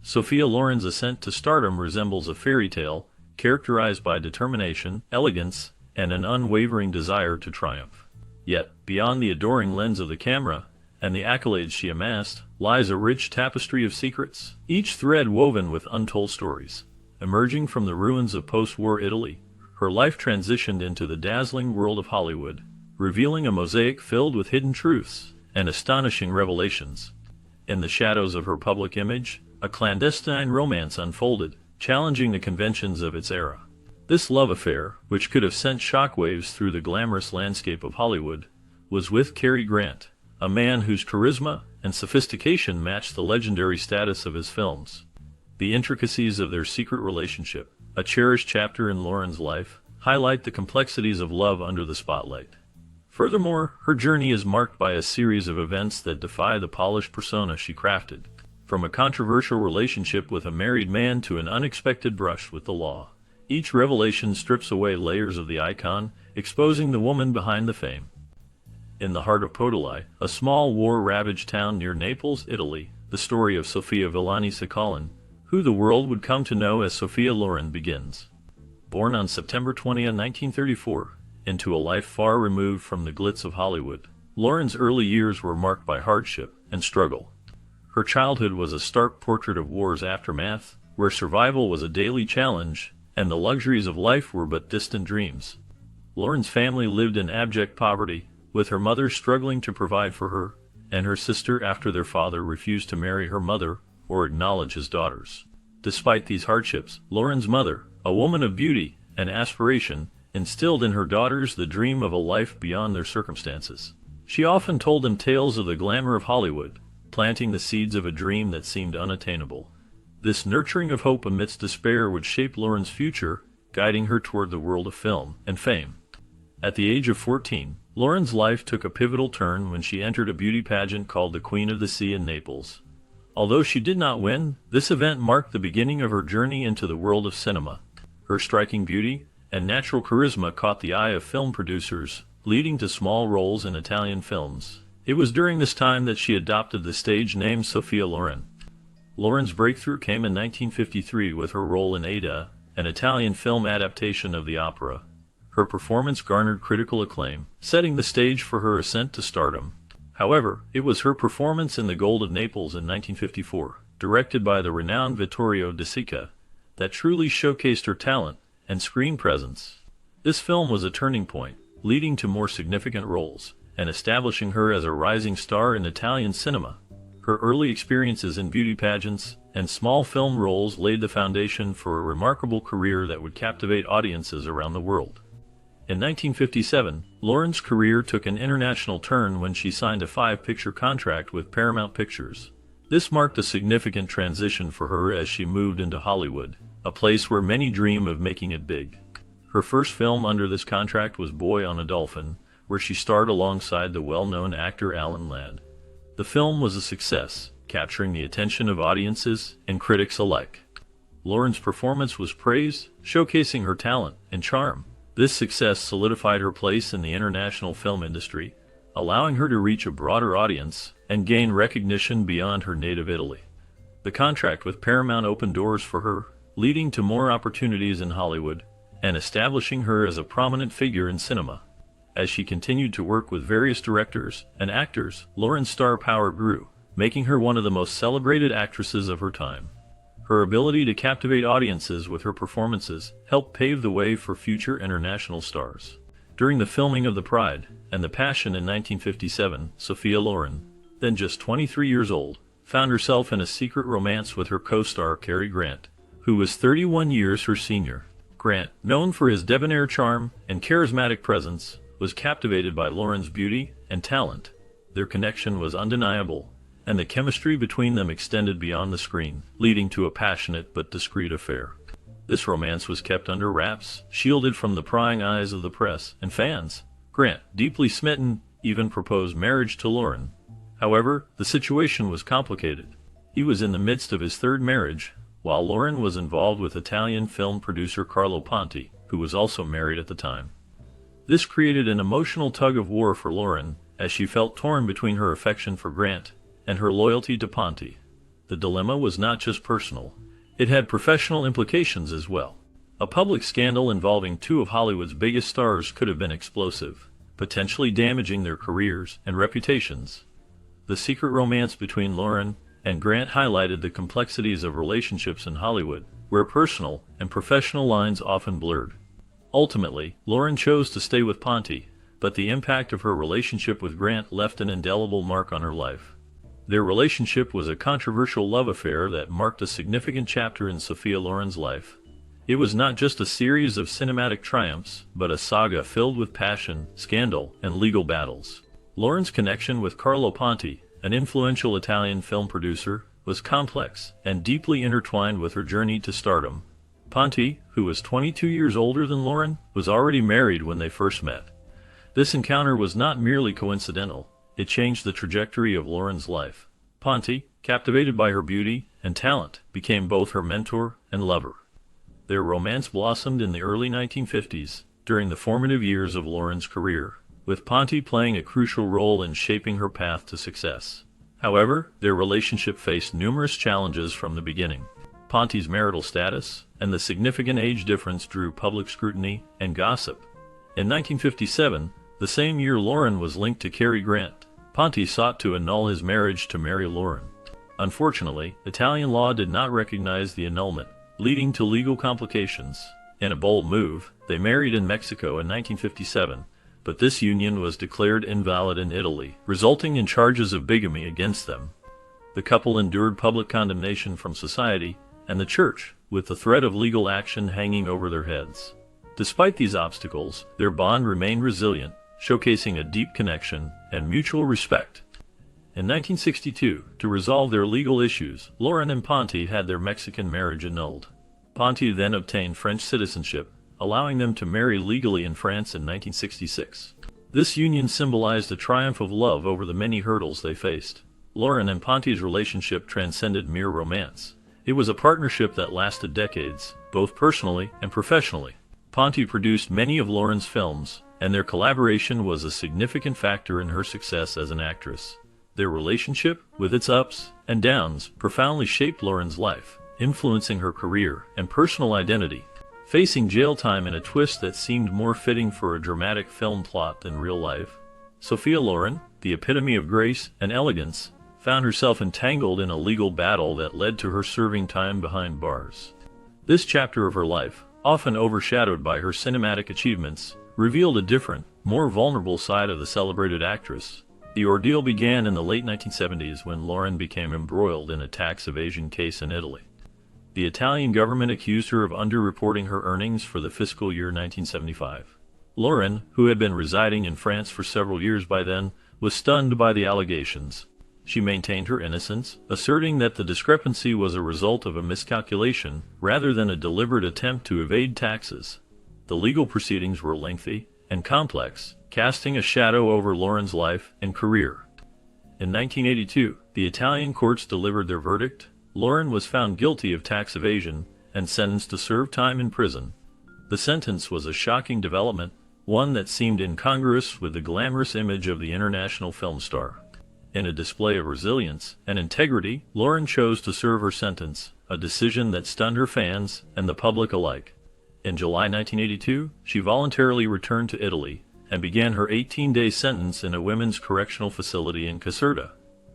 Sophia Loren's ascent to stardom resembles a fairy tale, characterized by determination, elegance, and an unwavering desire to triumph. Yet, beyond the adoring lens of the camera, and the accolades she amassed, lies a rich tapestry of secrets, each thread woven with untold stories. Emerging from the ruins of post-war Italy, her life transitioned into the dazzling world of Hollywood, revealing a mosaic filled with hidden truths and astonishing revelations. In the shadows of her public image, a clandestine romance unfolded, challenging the conventions of its era. This love affair, which could have sent shockwaves through the glamorous landscape of Hollywood, was with Cary Grant, a man whose charisma and sophistication matched the legendary status of his films. The intricacies of their secret relationship, a cherished chapter in Loren's life, highlight the complexities of love under the spotlight. Furthermore, her journey is marked by a series of events that defy the polished persona she crafted, from a controversial relationship with a married man to an unexpected brush with the law. Each revelation strips away layers of the icon, exposing the woman behind the fame. In the heart of Podoli, a small war-ravaged town near Naples, Italy, the story of Sophia Villani Sacalin, who the world would come to know as Sophia Loren, begins. Born on September 20, 1934, into a life far removed from the glitz of Hollywood, Loren's early years were marked by hardship and struggle. Her childhood was a stark portrait of war's aftermath, where survival was a daily challenge, and the luxuries of life were but distant dreams. Loren's family lived in abject poverty, with her mother struggling to provide for her, and her sister after their father refused to marry her mother or acknowledge his daughters. Despite these hardships, Loren's mother, a woman of beauty and aspiration, instilled in her daughters the dream of a life beyond their circumstances. She often told them tales of the glamour of Hollywood, planting the seeds of a dream that seemed unattainable. This nurturing of hope amidst despair would shape Loren's future, guiding her toward the world of film and fame. At the age of 14, Loren's life took a pivotal turn when she entered a beauty pageant called the Queen of the Sea in Naples. Although she did not win, this event marked the beginning of her journey into the world of cinema. Her striking beauty and natural charisma caught the eye of film producers, leading to small roles in Italian films. It was during this time that she adopted the stage name Sophia Loren. Loren's breakthrough came in 1953 with her role in Ada, an Italian film adaptation of the opera. Her performance garnered critical acclaim, setting the stage for her ascent to stardom. However, it was her performance in The Gold of Naples in 1954, directed by the renowned Vittorio De Sica, that truly showcased her talent and screen presence. This film was a turning point, leading to more significant roles, and establishing her as a rising star in Italian cinema. Her early experiences in beauty pageants and small film roles laid the foundation for a remarkable career that would captivate audiences around the world. In 1957, Loren's career took an international turn when she signed a 5-picture contract with Paramount Pictures. This marked a significant transition for her as she moved into Hollywood, a place where many dream of making it big. Her first film under this contract was Boy on a Dolphin, where she starred alongside the well-known actor Alan Ladd. The film was a success, capturing the attention of audiences and critics alike. Loren's performance was praised, showcasing her talent and charm. This success solidified her place in the international film industry, allowing her to reach a broader audience and gain recognition beyond her native Italy. The contract with Paramount opened doors for her, leading to more opportunities in Hollywood and establishing her as a prominent figure in cinema. As she continued to work with various directors and actors, Loren's star power grew, making her one of the most celebrated actresses of her time. Her ability to captivate audiences with her performances helped pave the way for future international stars. During the filming of The Pride and the Passion in 1957, Sophia Loren, then just 23 years old, found herself in a secret romance with her co-star Cary Grant, who was 31 years her senior. Grant, known for his debonair charm and charismatic presence, was captivated by Loren's beauty and talent. Their connection was undeniable, and the chemistry between them extended beyond the screen, leading to a passionate but discreet affair. This romance was kept under wraps, shielded from the prying eyes of the press and fans. Grant, deeply smitten, even proposed marriage to Loren. However, the situation was complicated. He was in the midst of his third marriage, while Loren was involved with Italian film producer Carlo Ponti, who was also married at the time. This created an emotional tug-of-war for Loren, as she felt torn between her affection for Grant and her loyalty to Ponti. The dilemma was not just personal. It had professional implications as well. A public scandal involving two of Hollywood's biggest stars could have been explosive, potentially damaging their careers and reputations. The secret romance between Loren and Grant highlighted the complexities of relationships in Hollywood, where personal and professional lines often blurred. Ultimately, Loren chose to stay with Ponty, but the impact of her relationship with Grant left an indelible mark on her life. Their relationship was a controversial love affair that marked a significant chapter in Sophia Loren's life. It was not just a series of cinematic triumphs, but a saga filled with passion, scandal, and legal battles. Loren's connection with Carlo Ponti, an influential Italian film producer, was complex and deeply intertwined with her journey to stardom. Ponti, who was 22 years older than Loren, was already married when they first met. This encounter was not merely coincidental, it changed the trajectory of Loren's life. Ponti, captivated by her beauty and talent, became both her mentor and lover. Their romance blossomed in the early 1950s, during the formative years of Loren's career, with Ponti playing a crucial role in shaping her path to success. However, their relationship faced numerous challenges from the beginning. Ponti's marital status and the significant age difference drew public scrutiny and gossip. In 1957, the same year Loren was linked to Cary Grant, Ponti sought to annul his marriage to marry Loren. Unfortunately, Italian law did not recognize the annulment, leading to legal complications. In a bold move, they married in Mexico in 1957, but this union was declared invalid in Italy, resulting in charges of bigamy against them. The couple endured public condemnation from society and the church, with the threat of legal action hanging over their heads. Despite these obstacles, their bond remained resilient, showcasing a deep connection and mutual respect. In 1962, to resolve their legal issues, Loren and Ponti had their Mexican marriage annulled. Ponti then obtained French citizenship, allowing them to marry legally in France in 1966. This union symbolized a triumph of love over the many hurdles they faced. Loren and Ponti's relationship transcended mere romance. It was a partnership that lasted decades, both personally and professionally. Ponti produced many of Loren's films, and their collaboration was a significant factor in her success as an actress. Their relationship, with its ups and downs, profoundly shaped Loren's life, influencing her career and personal identity. Facing jail time in a twist that seemed more fitting for a dramatic film plot than real life, Sophia Loren, the epitome of grace and elegance, found herself entangled in a legal battle that led to her serving time behind bars. This chapter of her life, often overshadowed by her cinematic achievements, revealed a different, more vulnerable side of the celebrated actress. The ordeal began in the late 1970s when Loren became embroiled in a tax evasion case in Italy. The Italian government accused her of underreporting her earnings for the fiscal year 1975. Loren, who had been residing in France for several years by then, was stunned by the allegations. She maintained her innocence, asserting that the discrepancy was a result of a miscalculation rather than a deliberate attempt to evade taxes. The legal proceedings were lengthy and complex, casting a shadow over Loren's life and career. In 1982, the Italian courts delivered their verdict. Loren was found guilty of tax evasion and sentenced to serve time in prison. The sentence was a shocking development, one that seemed incongruous with the glamorous image of the international film star. In a display of resilience and integrity, Loren chose to serve her sentence, a decision that stunned her fans and the public alike. In July 1982, she voluntarily returned to Italy and began her 18-day sentence in a women's correctional facility in Caserta.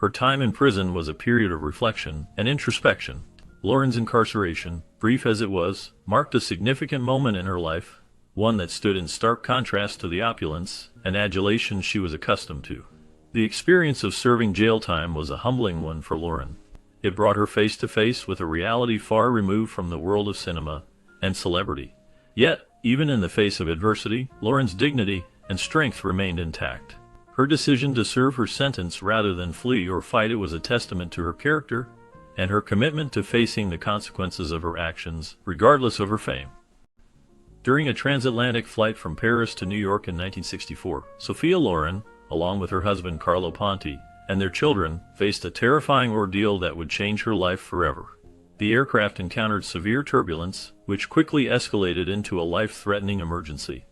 Her time in prison was a period of reflection and introspection. Loren's incarceration, brief as it was, marked a significant moment in her life, one that stood in stark contrast to the opulence and adulation she was accustomed to. The experience of serving jail time was a humbling one for Loren. It brought her face to face with a reality far removed from the world of cinema and celebrity. Yet, even in the face of adversity, Loren's dignity and strength remained intact. Her decision to serve her sentence rather than flee or fight it was a testament to her character and her commitment to facing the consequences of her actions, regardless of her fame. During a transatlantic flight from Paris to New York in 1964, Sophia Loren, along with her husband Carlo Ponti and their children, faced a terrifying ordeal that would change her life forever. The aircraft encountered severe turbulence, which quickly escalated into a life-threatening emergency.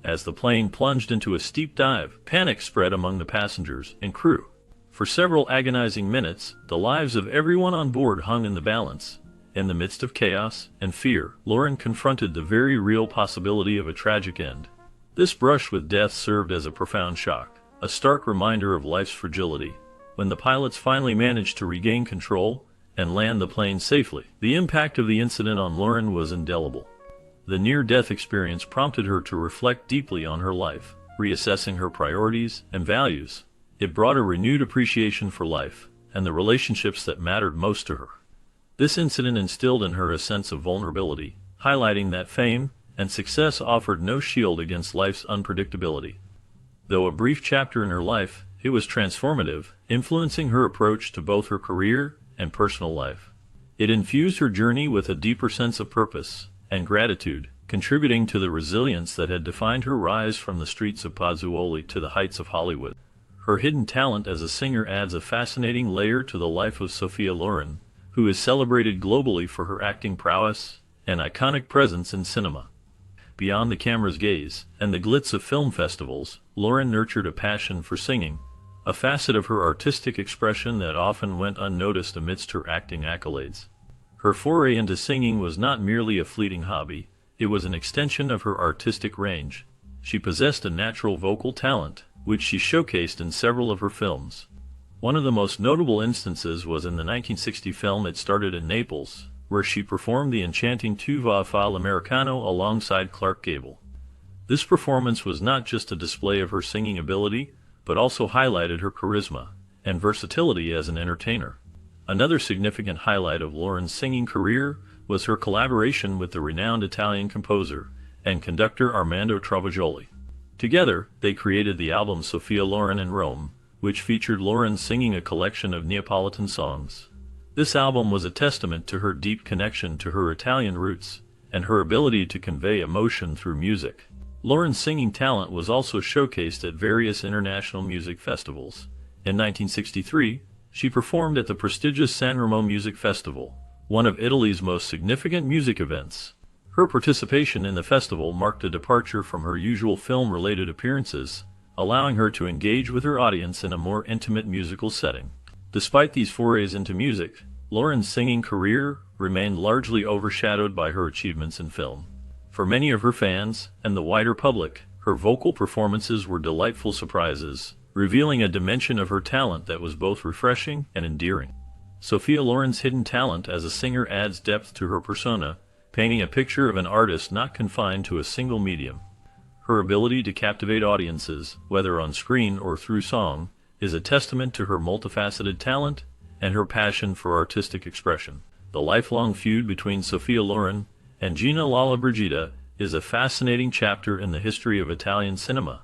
As the plane plunged into a steep dive, panic spread among the passengers and crew. For several agonizing minutes, the lives of everyone on board hung in the balance. In the midst of chaos and fear, Loren confronted the very real possibility of a tragic end. This brush with death served as a profound shock, a stark reminder of life's fragility. When the pilots finally managed to regain control and land the plane safely, the impact of the incident on Loren was indelible. The near-death experience prompted her to reflect deeply on her life, reassessing her priorities and values. It brought a renewed appreciation for life and the relationships that mattered most to her. This incident instilled in her a sense of vulnerability, highlighting that fame and success offered no shield against life's unpredictability. Though a brief chapter in her life, it was transformative, influencing her approach to both her career and personal life. It infused her journey with a deeper sense of purpose and gratitude, contributing to the resilience that had defined her rise from the streets of Pozzuoli to the heights of Hollywood. Her hidden talent as a singer adds a fascinating layer to the life of Sophia Loren, who is celebrated globally for her acting prowess and iconic presence in cinema. Beyond the camera's gaze and the glitz of film festivals, Loren nurtured a passion for singing, a facet of her artistic expression that often went unnoticed amidst her acting accolades. Her foray into singing was not merely a fleeting hobby, it was an extension of her artistic range. She possessed a natural vocal talent, which she showcased in several of her films. One of the most notable instances was in the 1960 film It Started in Naples, where she performed the enchanting Tu vas fa l'americano alongside Clark Gable. This performance was not just a display of her singing ability, but also highlighted her charisma and versatility as an entertainer. Another significant highlight of Loren's singing career was her collaboration with the renowned Italian composer and conductor Armando Trovajoli. Together, they created the album Sophia Loren in Rome, which featured Loren singing a collection of Neapolitan songs. This album was a testament to her deep connection to her Italian roots and her ability to convey emotion through music. Loren's singing talent was also showcased at various international music festivals. In 1963, she performed at the prestigious Sanremo Music Festival, one of Italy's most significant music events. Her participation in the festival marked a departure from her usual film-related appearances, allowing her to engage with her audience in a more intimate musical setting. Despite these forays into music, Loren's singing career remained largely overshadowed by her achievements in film. For many of her fans and the wider public, her vocal performances were delightful surprises, revealing a dimension of her talent that was both refreshing and endearing. Sophia Loren's hidden talent as a singer adds depth to her persona, painting a picture of an artist not confined to a single medium. Her ability to captivate audiences, whether on screen or through song, is a testament to her multifaceted talent and her passion for artistic expression. The lifelong feud between Sophia Loren and Gina Lollobrigida is a fascinating chapter in the history of Italian cinema.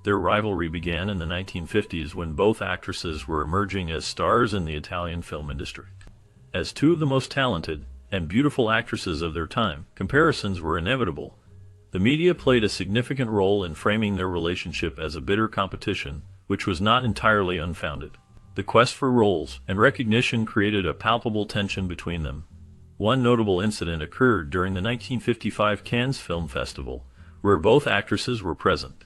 Their rivalry began in the 1950s when both actresses were emerging as stars in the Italian film industry. As two of the most talented and beautiful actresses of their time, comparisons were inevitable. The media played a significant role in framing their relationship as a bitter competition, which was not entirely unfounded. The quest for roles and recognition created a palpable tension between them. One notable incident occurred during the 1955 Cannes Film Festival, where both actresses were present.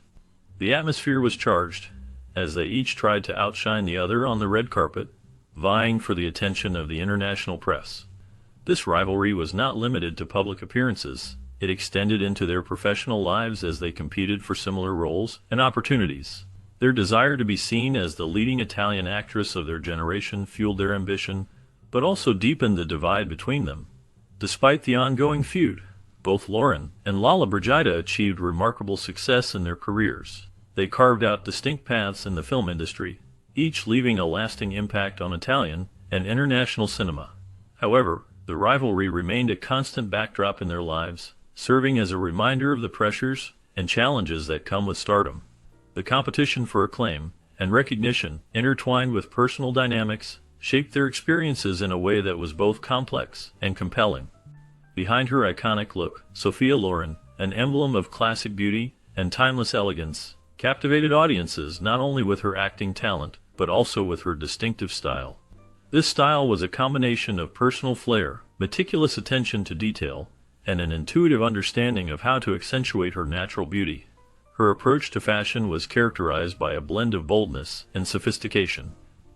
The atmosphere was charged, as they each tried to outshine the other on the red carpet, vying for the attention of the international press. This rivalry was not limited to public appearances. It extended into their professional lives as they competed for similar roles and opportunities. Their desire to be seen as the leading Italian actress of their generation fueled their ambition, but also deepened the divide between them. Despite the ongoing feud, both Loren and Lollobrigida achieved remarkable success in their careers. They carved out distinct paths in the film industry, each leaving a lasting impact on Italian and international cinema. However, the rivalry remained a constant backdrop in their lives, serving as a reminder of the pressures and challenges that come with stardom. The competition for acclaim and recognition, intertwined with personal dynamics, shaped their experiences in a way that was both complex and compelling. Behind her iconic look, Sophia Loren, an emblem of classic beauty and timeless elegance, captivated audiences not only with her acting talent, but also with her distinctive style. This style was a combination of personal flair, meticulous attention to detail, and an intuitive understanding of how to accentuate her natural beauty. Her approach to fashion was characterized by a blend of boldness and sophistication,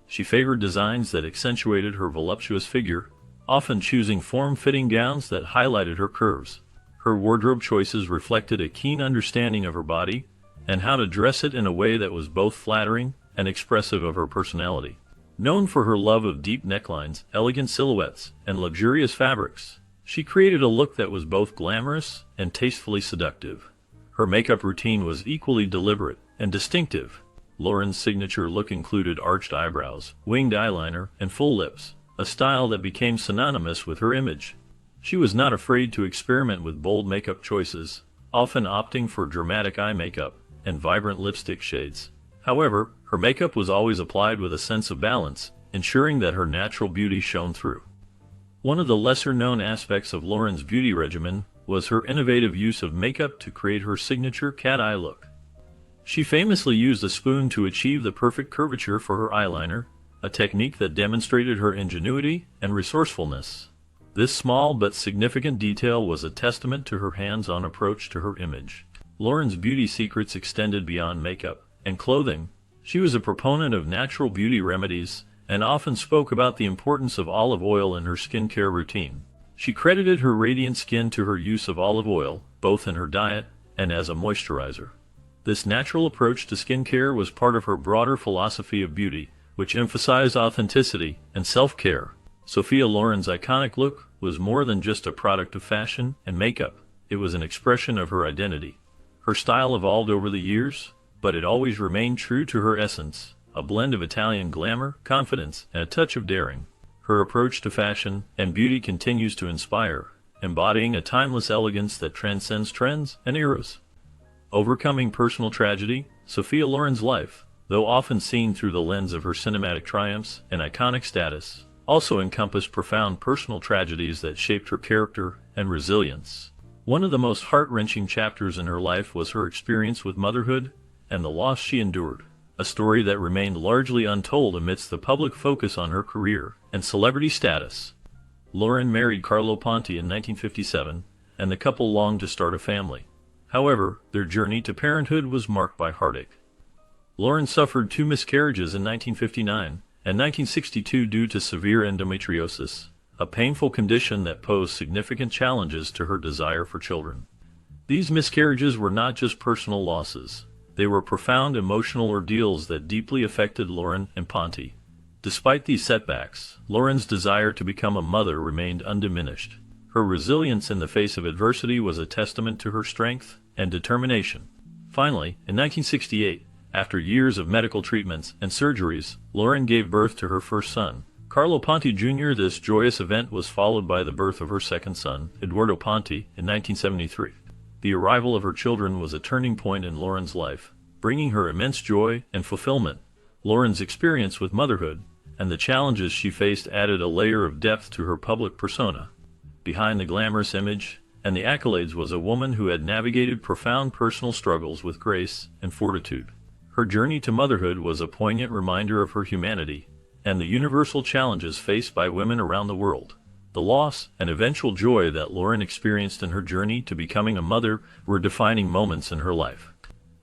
She favored designs that accentuated her voluptuous figure, often choosing form-fitting gowns that highlighted her curves. Her wardrobe choices reflected a keen understanding of her body and how to dress it in a way that was both flattering and expressive of her personality. Known for her love of deep necklines, elegant silhouettes, and luxurious fabrics, she created a look that was both glamorous and tastefully seductive. Her makeup routine was equally deliberate and distinctive. Loren's signature look included arched eyebrows, winged eyeliner, and full lips, a style that became synonymous with her image. She was not afraid to experiment with bold makeup choices, often opting for dramatic eye makeup and vibrant lipstick shades. However, her makeup was always applied with a sense of balance, ensuring that her natural beauty shone through. One of the lesser-known aspects of Loren's beauty regimen was her innovative use of makeup to create her signature cat eye look. She famously used a spoon to achieve the perfect curvature for her eyeliner, a technique that demonstrated her ingenuity and resourcefulness. This small but significant detail was a testament to her hands-on approach to her image. Loren's beauty secrets extended beyond makeup and clothing. She was a proponent of natural beauty remedies and often spoke about the importance of olive oil in her skincare routine. She credited her radiant skin to her use of olive oil, both in her diet and as a moisturizer. This natural approach to skincare was part of her broader philosophy of beauty, which emphasized authenticity and self-care. Sophia Loren's iconic look was more than just a product of fashion and makeup. It was an expression of her identity. Her style evolved over the years, but it always remained true to her essence, a blend of Italian glamour, confidence, and a touch of daring. Her approach to fashion and beauty continues to inspire, embodying a timeless elegance that transcends trends and eras. Overcoming personal tragedy, Sophia Loren's life, though often seen through the lens of her cinematic triumphs and iconic status, also encompassed profound personal tragedies that shaped her character and resilience. One of the most heart-wrenching chapters in her life was her experience with motherhood and the loss she endured, a story that remained largely untold amidst the public focus on her career and celebrity status. Loren married Carlo Ponti in 1957, and the couple longed to start a family. However, their journey to parenthood was marked by heartache. Loren suffered 2 miscarriages in 1959 and 1962 due to severe endometriosis, a painful condition that posed significant challenges to her desire for children. These miscarriages were not just personal losses. They were profound emotional ordeals that deeply affected Loren and Ponti. Despite these setbacks, Loren's desire to become a mother remained undiminished. Her resilience in the face of adversity was a testament to her strength and determination. Finally, in 1968, after years of medical treatments and surgeries, Loren gave birth to her first son, Carlo Ponti Jr. This joyous event was followed by the birth of her second son, Eduardo Ponti, in 1973. The arrival of her children was a turning point in Loren's life, bringing her immense joy and fulfillment. Loren's experience with motherhood and the challenges she faced added a layer of depth to her public persona. Behind the glamorous image and the accolades was a woman who had navigated profound personal struggles with grace and fortitude. Her journey to motherhood was a poignant reminder of her humanity and the universal challenges faced by women around the world. The loss and eventual joy that Loren experienced in her journey to becoming a mother were defining moments in her life.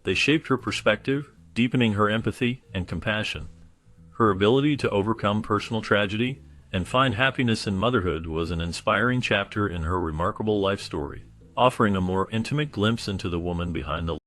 They shaped her perspective, deepening her empathy and compassion. Her ability to overcome personal tragedy and find happiness in motherhood was an inspiring chapter in her remarkable life story, offering a more intimate glimpse into the woman behind the